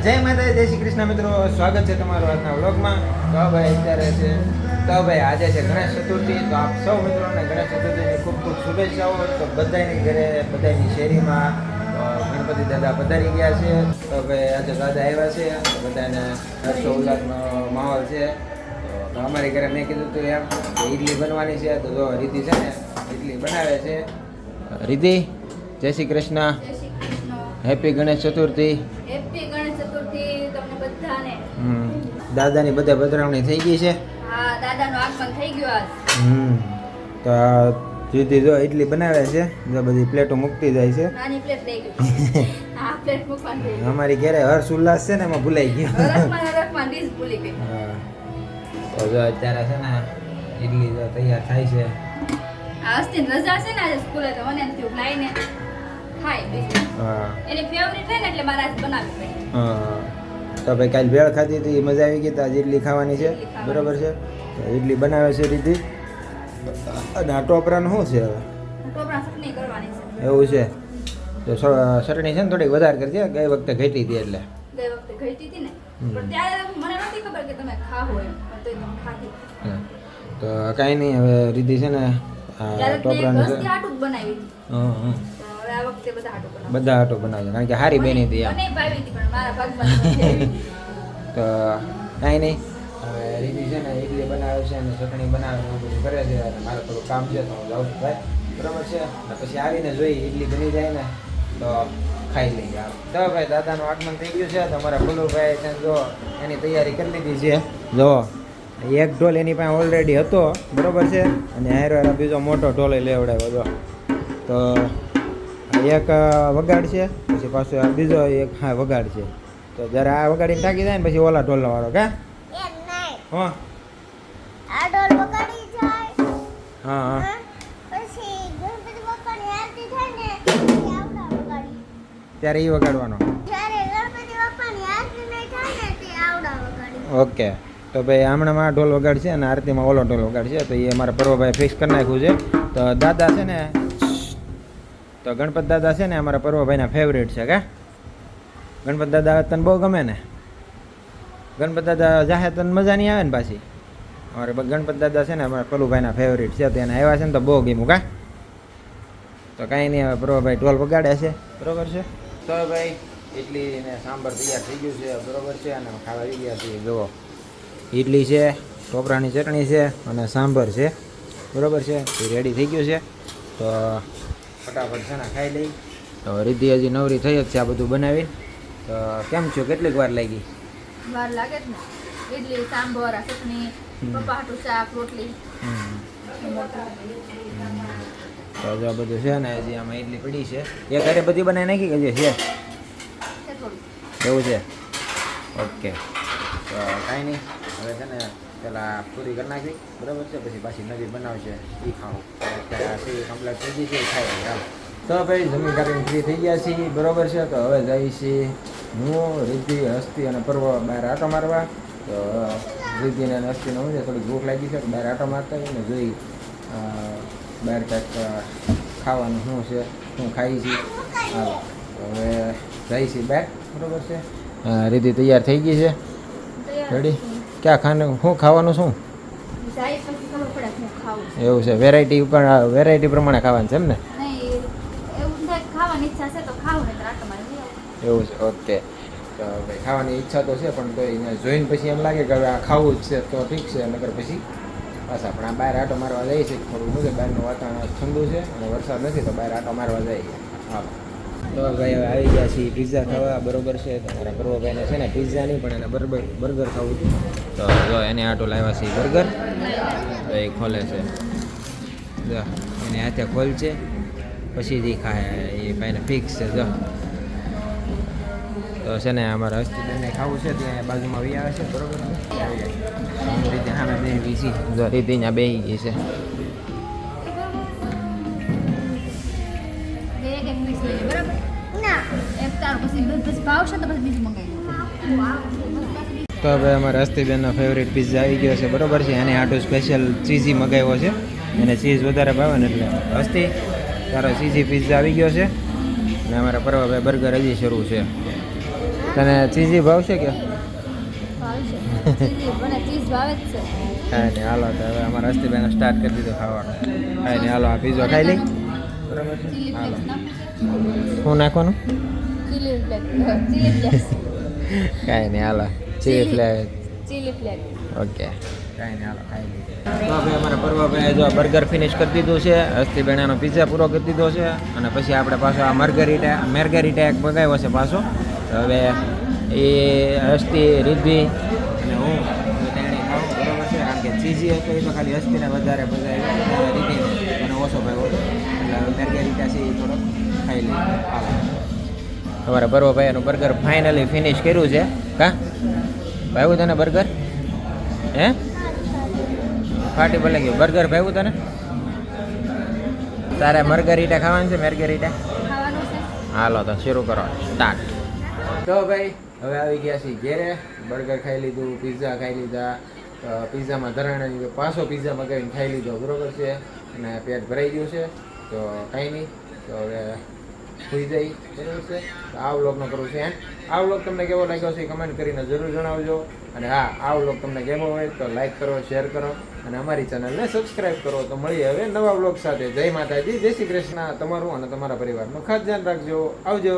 જય માતા જય શ્રી કૃષ્ણ મિત્રો, સ્વાગત છે તમારું આજના વ્લોગમાં. તો ભાઈ અત્યારે છે તો ભાઈ આજે છે ગણેશ ચતુર્થી. તો આપ સૌ મિત્રોને ગણેશ ચતુર્થીની ખૂબ ખૂબ શુભેચ્છાઓ. તો બધાની ઘરે બધાની શેરીમાં ગણપતિ દાદા પધારી ગયા છે. તો ભાઈ આજે દાદા આવ્યા છે, બધાને હર્ષો ઉલ્લાસનો માહોલ છે. તો અમારી ઘરે મેં કીધું હતું એમ કે ઈડલી બનવાની છે. તો જો રીતિ છે ને ઈડલી બનાવે છે. રીતિ, જય શ્રી કૃષ્ણ, હેપી ગણેશ ચતુર્થી. હેપી ગણેશ ચતુર્થી તમને બધાને. દાદાની બધા પધરાવણી થઈ ગઈ છે. હા, દાદાનું આગમન થઈ ગયું આજ. તો જીતી જો ઇડલી બનાવે છે, જો બધી પ્લેટો મૂકતી જાય છે. નાની પ્લેટ લઈ ગઈ. હા, પ્લેટ મૂકવાની રહી ગઈ. અમારી ઘરે હર્ષ ઉલ્લાસ છે ને એમાં ભૂલાઈ ગયું. રખમાં ડીશ ભૂલી ગઈ. હા, તો જો અત્યારે છે ને ઇડલી જો તૈયાર થાય છે. આ અસ્તીન રજા છે ને આજે સ્કૂલે, તો મને એમ થયું લાઈને ખાય બીજું. હા, એની ફેવરિટ છે ને એટલે મારે આજ બનાવવી પડી. હા. તો ભાઈ કાલે ભેળ ખાધી હતી, મજા આવી ગઈ. તો આજે ઇડલી ખાવાની છે, બરોબર છે. તો ઇડલી બનાવે છે રીતિ. અને આ ટોપરાનું શું છે હવે? ટોપરા ચટણી કરવાની છે. એવું છે. તો ચટણી છે ને થોડીક વધારે કરજે, ગઈ વખતે ઘટી હતી એટલે. ગઈ વખતે ઘટી હતી ને, પણ ત્યારે મને નહોતી ખબર કે તમે ખાવો એમ, પણ તોય તમે ખાધી. તો કાંઈ નહીં, હવે રીતિ છે ને ટોપરાનું છે. આટું બનાવી હતી. હા, હવે આ વખતે બધા આટું બનાવી. બધા આટો બનાવજો, કારણ કે હારી બેની હતી એમ. મને ભાવી હતી પણ મારા ભાગમાં નથી આવી. તો કાંઈ નહીં, હવે રીતિ છે ને ઇડલી બનાવે છે અને ચટણી બનાવે એવું બધું કરે છે. અને મારે થોડું કામ છે તો હું જાઉં છું ભાઈ, બરાબર છે. અને પછી આવીને જોઈ ઇડલી બની જાય ને તો ખાઈ લઈએ. તો ભાઈ દાદાનું આગમન થઈ ગયું છે. તો અમારા ફુલુભાઈ છે જો એની તૈયારી કરી લીધી છે. જો એક ઢોલ એની પાસે ઓલરેડી હતો, બરાબર છે. અને હારો બીજો મોટો ઢોલ લેવડાવ્યો જો. તો એક વગાડ છે, પછી પાછું આ બીજો એક હા વગાડ છે. તો જ્યારે આ વગાડીને ટાંકી જાય ને પછી ઓલા ઢોલનો વાળો કા હા આ ડોલ વગાડી જાય. હા હા પછી ગણપતિ બાપાની આરતી થાય ને પછી આવડા વગાડી. ત્યારે એ વગાડવાનો. જ્યારે ગણપતિ બાપાની આરતી નહીં થાય ને તે આવડા વગાડી. ઓકે, તો ભાઈ હમણાં આ ઢોલ વગાડશે અને આરતીમાં ઓલો ઢોલ વગાડશે. તો એ અમારા પર્વભાઈ ફિક્સ કરી નાખ્યું છે. તો દાદા છે ને, તો ગણપત દાદા છે ને અમારા પર્વભાઈના ફેવરેટ છે કા. ગણપત દાદા તને બહુ ગમે ને? ગણપત દાદા જાહે તને મજા નહીં આવે ને પાછી? અમારે ગણપત દાદા છે ને અમારા પલુભાઈના ફેવરેટ છે. તો એને આવ્યા છે ને તો બહુ ગમ્યું કા. તો કાંઈ નહીં, હવે પર્વભાઈ ઢોલ વગાડે છે, બરોબર છે. તો ભાઈ ઇડલી ને સાંભાર તૈયાર થઈ ગયું છે, બરોબર છે. અને ખાવા આવી ગયા છીએ. જુઓ ઇડલી છે, ટોપરાની ચટણી છે અને સાંભાર છે, બરોબર છે. એ રેડી થઈ ગયું છે. તો ફટાફટ છે ને ખાઈ લઈ. તો રીતિ હજી નવરી થઈ જ છે આ બધું બનાવી. તો કેમ છો, કેટલીક વાર લાગી? વાર લાગે જ ને. ઇડલી, સાંભર, આ ચટણી, પપ્પા હાટું શાક, રોટલી. તો જો આ બધું છે ને હજી આમાં ઇડલી પડી છે. એ ઘરે બધી બનાવી નાખી કે જે છે છે થોડું. એવું છે? ઓકે, તો કાંઈ નહીં, હવે છે ને પેલા પૂરી કરી નાખી, બરાબર છે. પછી પાછી નવી બનાવશે એ ખાવું. અત્યારે આ સીવી કમ્પ્લેટ થઈ ગઈ છે, એ ખાઈ લઈએ. તો ભાઈ જમીન કાઢીને ફ્રી થઈ ગયા છીએ, બરાબર છે. તો હવે જઈએ છીએ હું, રિદ્ધિ, હસ્તી અને પર્વ બહાર આટો મારવા. તો રિદ્ધિને અને હસ્તીને હું છે થોડી ભૂખ લાગી છે, બહાર આટો મારતા હોય ને જોઈ બહાર કાંઈક ખાવાનું શું છે, શું ખાઈ છીએ. હા, હવે જઈએ છીએ બહાર, બરાબર છે. રિદ્ધિ તૈયાર થઈ ગઈ છે, રેડી. ક્યાં શું ખાવાનું શું? જાય પછી ખબર પડે શું ખાવું. એવું છે, વેરાયટી પ્રમાણે ખાવાનું છે એમ ને? નહીં, એવું થાય ખાવાની ઈચ્છા છે તો ખાવું, નહીં તો આટો મારી લઈ આવું. એવું છે, ઓકે. તો ભાઈ ખાવાની ઈચ્છા તો છે, પણ તો એને જોઈને પછી એમ લાગે કે હવે આ ખાવું જ છે તો ઠીક છે. નકર પછી પાછા પણ આ બહાર આટો મારવા જાય છે. થોડું શું છે, બહારનું વાતાવરણ ઠંડુ છે અને વરસાદ નથી, તો બહાર આટો મારવા જાય. હા, તો ભાઈ હવે આવી ગયા છીએ પિઝા ખાવા, બરોબર છે. તો મારા પર્વભાઈને છે ને પિઝા નહીં પણ એને બર્ગર ખાવું હતું. તો જો એને આટો લાવ્યા છે બર્ગર. તો એ ખોલે છે, જો એને હાથે ખોલ છે, પછી જ ખાય. એ ભાઈને ફિક્સ છે. જો તો છે ને અમારા હસ્તીબેનને ખાવું છે, ત્યાં બાજુમાં વી આવે છે, બરોબર છે. રીતે સામે બેસી છીએ, જો રીતે અહીંયા બેસી ગઈ છે. બે એક પીસ લઈ લે, બરાબર? ના એક તાર પછી ભાવશે તો પછી બીજું મંગાવી લઉં. તો હવે અમારા હસ્તીબેનનો ફેવરેટ પિઝા આવી ગયો છે, બરોબર છે. એને આટો સ્પેશિયલ ચીઝી મગાવ્યો છે, એને ચીઝ વધારે ભાવે ને એટલે. હસ્તી, તારો ચીઝી પિઝા આવી ગયો છે. અને અમારા પર્વભાઈ બર્ગર હજી શરૂ છે. તને ચીઝી ભાવશે કે ભાવશે ચીઝ મને ચીઝ ભાવે જ છે કાંઈ નહીં હાલો તો હવે અમારા હસ્તીબેન સ્ટાર્ટ કરી દીધું ખાવાનું કાંઈ નહીં હાલો આ પીઝો ખાઈ લઈ બરાબર છે ચીલી હાલો ફ્લેક્સ નાખું શું નાખવાનું ચીલી ફ્લેક્સ ચીલી ફ્લેક્સ કાંઈ નહીં હાલો chilli flakes chilli flakes okay કાંઈ નહીં હાલો ખાઈ લઈએ તો હવે અમારા પર્વભાઈએ જો બર્ગર ફિનિશ કરી દીધું છે હસ્તીબેનાનો પિઝા પૂરો કરી દીધો છે અને પછી આપણે પાછો આ મેર્ગેરીટા એક મગાવ્યો છે પાછો તો હવે એ હસ્તી રિદ્ધિ અને હું તેણે ખાવું બરાબર છે કારણ કે ચીઝી હતો એ તો ખાલી હસ્તીને વધારે મગાવ્યો રીતિ મને ઓછો ભાવ્યો હતો એટલે મેર્ગેરીટા છે એ થોડોક ખાઈ લઈએ હાલો અમારા પર્વભાઈનું બર્ગર ફાઇનલી ફિનિશ કર્યું છે કા ભાવ્યું તને બર્ગર હે ફાટી ભલે ગયું બર્ગર ભાવ્યું તને તારે મર્ગરીટા ખાવાનું છે મેર્ગરીટા ખાવાનું છે હાલો તો શરૂ કરો સ્ટાર્ટ તો ભાઈ હવે આવી ગયા છીએ ઘેરે બર્ગર ખાઈ લીધું પિઝા ખાઈ લીધા પિઝામાં ધરાણાની પાછો પિઝા મગાવીને ખાઈ લીધો બરોબર છે અને પેટ ભરાઈ ગયું છે તો કાંઈ નહીં તો હવે સુઈ જઈ બરાબર છે તો આ વ્લોગનો કરું છે એન્ડ આ વ્લોગ તમને કેવો લાગ્યો છે કમેન્ટ કરીને જરૂર જણાવજો અને હા આ વ્લોગ તમને કેવો હોય તો લાઈક કરો શેર કરો અને અમારી ચેનલને સબસ્ક્રાઈબ કરો તો મળીએ હવે નવા વ્લોગ સાથે જય માતાજી જય શ્રી કૃષ્ણ તમારું અને તમારા પરિવારનું ખાસ ધ્યાન રાખજો આવજો